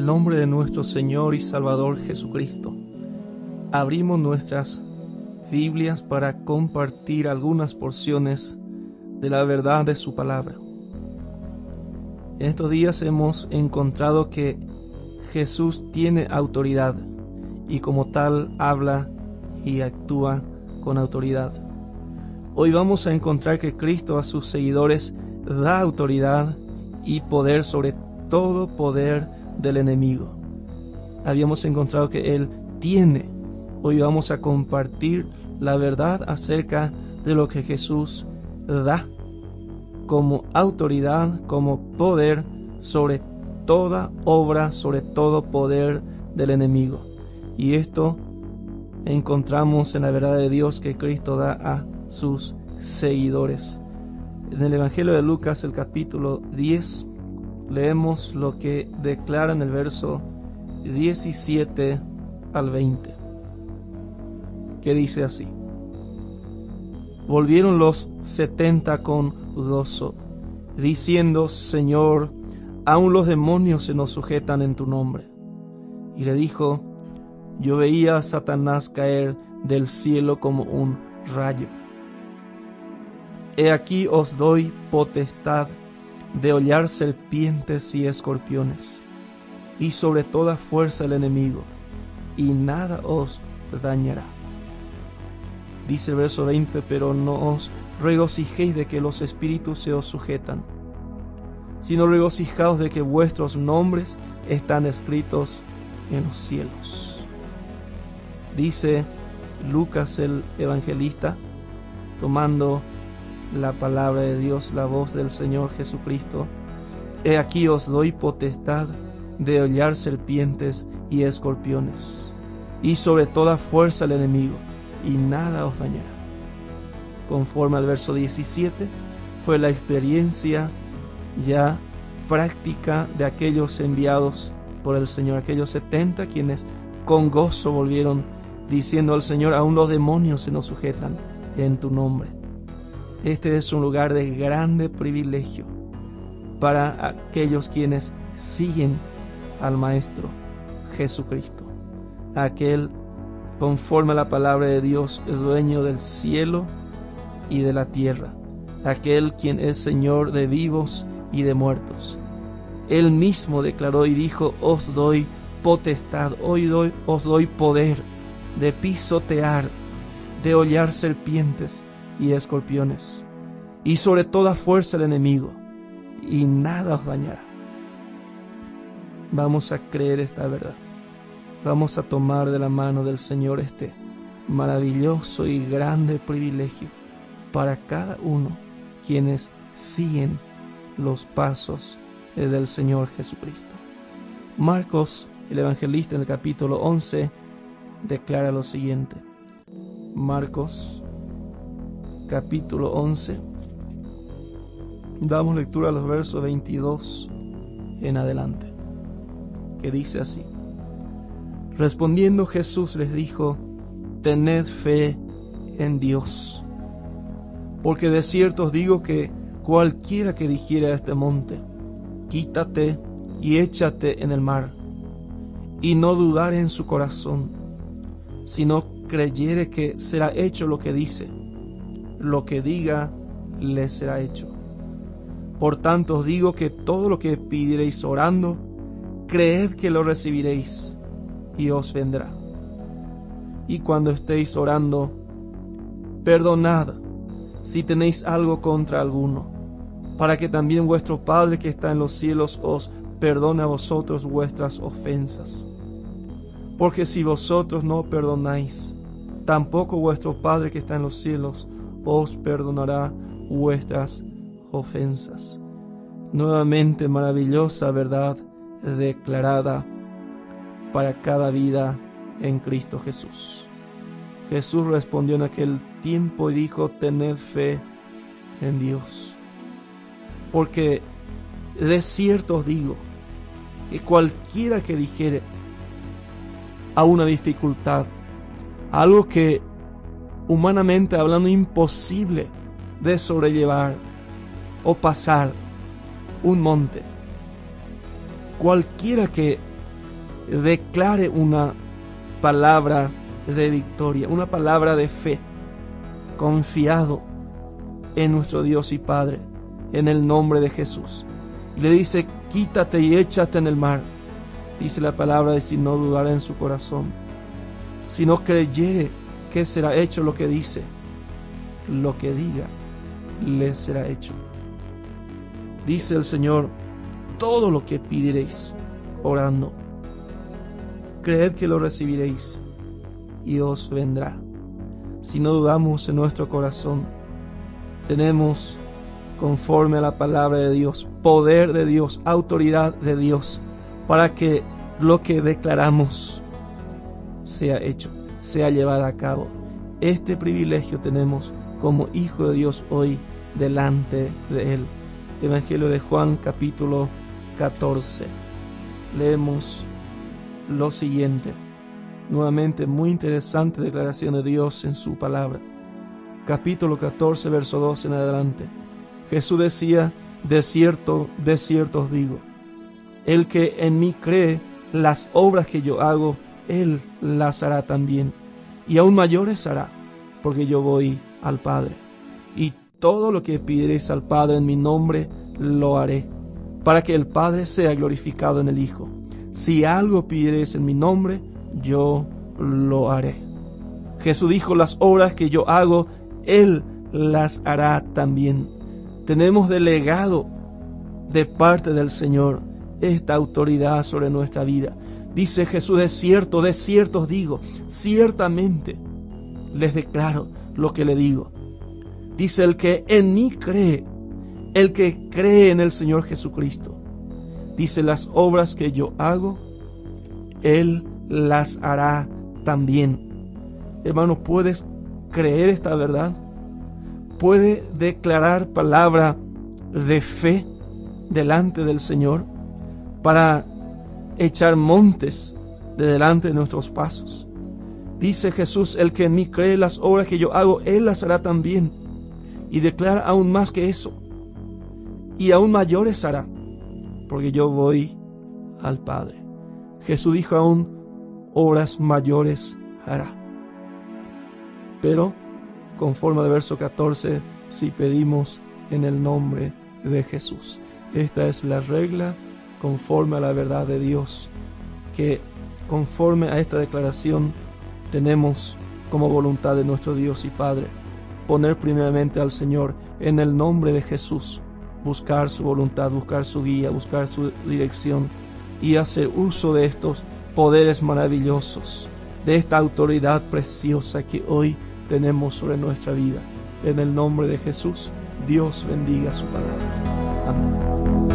el nombre de nuestro Señor y Salvador Jesucristo, abrimos nuestras Biblias para compartir algunas porciones de la verdad de su palabra. En estos días hemos encontrado que Jesús tiene autoridad y como tal habla y actúa con autoridad. Hoy vamos a encontrar que Cristo a sus seguidores da autoridad y poder sobre todo poder del enemigo. Habíamos encontrado que Él tiene. Hoy vamos a compartir la verdad acerca de lo que Jesús da como autoridad, como poder sobre toda obra, sobre todo poder del enemigo. Y esto encontramos en la verdad de Dios que Cristo da a sus seguidores. En el Evangelio de Lucas, el capítulo 10, leemos lo que declara en el verso 17 al 20, que dice así: Volvieron los 70 con gozo, diciendo: Señor, aun los demonios se nos sujetan en tu nombre. Y le dijo: Yo veía a Satanás caer del cielo como un rayo. He aquí os doy potestad de hollar serpientes y escorpiones, y sobre toda fuerza del enemigo, y nada os dañará. Dice el verso 20, pero no os regocijéis de que los espíritus se os sujetan, sino regocijaos de que vuestros nombres están escritos en los cielos. Dice Lucas el evangelista, tomando la palabra de Dios, la voz del Señor Jesucristo: He aquí os doy potestad de hollar serpientes y escorpiones, y sobre toda fuerza del enemigo, y nada os dañará. Conforme al verso 17, fue la experiencia ya práctica de aquellos enviados por el Señor, aquellos 70 quienes con gozo volvieron diciendo al Señor: aún los demonios se nos sujetan en tu nombre. Este es un lugar de grande privilegio para aquellos quienes siguen al Maestro Jesucristo, aquel conforme a la palabra de Dios, dueño del cielo y de la tierra, aquel quien es Señor de vivos y de muertos. Él mismo declaró y dijo: os doy potestad, os doy poder de pisotear, de hollar serpientes y escorpiones, y sobre toda fuerza del enemigo, y nada os dañará. Vamos a creer esta verdad. Vamos a tomar de la mano del Señor este maravilloso y grande privilegio para cada uno quienes siguen los pasos del Señor Jesucristo. Marcos, el evangelista, en el capítulo 11, declara lo siguiente. Marcos, capítulo 11. Damos lectura a los versos 22 en adelante, que dice así: Respondiendo Jesús les dijo: Tened fe en Dios, porque de cierto os digo que cualquiera que dijere a este monte: Quítate y échate en el mar, y no dudare en su corazón, sino creyere que será hecho lo que dice, lo que diga le será hecho. Por tanto os digo que todo lo que pidiereis orando, creed que lo recibiréis, y os vendrá. Y cuando estéis orando, perdonad si tenéis algo contra alguno, para que también vuestro Padre que está en los cielos os perdone a vosotros vuestras ofensas. Porque si vosotros no perdonáis, tampoco vuestro Padre que está en los cielos os perdonará vuestras ofensas. Nuevamente, maravillosa verdad declarada para cada vida en Cristo Jesús. Jesús respondió en aquel tiempo y dijo: Tened fe en Dios, porque de cierto os digo que cualquiera que dijere a una dificultad, algo que humanamente hablando imposible de sobrellevar o pasar un monte, cualquiera que declare una palabra de victoria, una palabra de fe, confiado en nuestro Dios y Padre, en el nombre de Jesús. Y le dice: quítate y échate en el mar. Dice la palabra de si no dudara en su corazón, si no creyere que será hecho lo que dice, lo que diga, le será hecho. Dice el Señor: todo lo que pediréis orando, creed que lo recibiréis y os vendrá. Si no dudamos en nuestro corazón, tenemos, conforme a la palabra de Dios, poder de Dios, autoridad de Dios, para que lo que declaramos sea hecho, sea llevado a cabo. Este privilegio tenemos como hijo de Dios hoy delante de Él. Evangelio de Juan, capítulo 14. Leemos lo siguiente. Nuevamente, muy interesante declaración de Dios en su palabra. Capítulo 14, verso 12 en adelante. Jesús decía: de cierto os digo, el que en mí cree, las obras que yo hago, él las hará también, y aún mayores hará, porque yo voy al Padre. Y todo lo que pidiereis al Padre en mi nombre, lo haré, para que el Padre sea glorificado en el Hijo. Si algo pidiereis en mi nombre, yo lo haré. Jesús dijo: las obras que yo hago, él las hará también. Tenemos delegado de parte del Señor esta autoridad sobre nuestra vida. Dice Jesús: de cierto os digo, ciertamente les declaro lo que le digo. Dice: el que en mí cree, el que cree en el Señor Jesucristo, dice: las obras que yo hago, él las hará también. Hermano, ¿puedes creer esta verdad? ¿Puede declarar palabra de fe delante del Señor para echar montes de delante de nuestros pasos? Dice Jesús: el que en mí cree, las obras que yo hago, él las hará también. Y declara aún más que eso, y aún mayores hará, porque yo voy al Padre. Jesús dijo aún: obras mayores hará. Pero, conforme al verso 14, si pedimos en el nombre de Jesús. Esta es la regla conforme a la verdad de Dios, que conforme a esta declaración tenemos como voluntad de nuestro Dios y Padre poner primeramente al Señor en el nombre de Jesús, buscar su voluntad, buscar su guía, buscar su dirección y hacer uso de estos poderes maravillosos, de esta autoridad preciosa que hoy tenemos sobre nuestra vida. En el nombre de Jesús, Dios bendiga su palabra. Amén.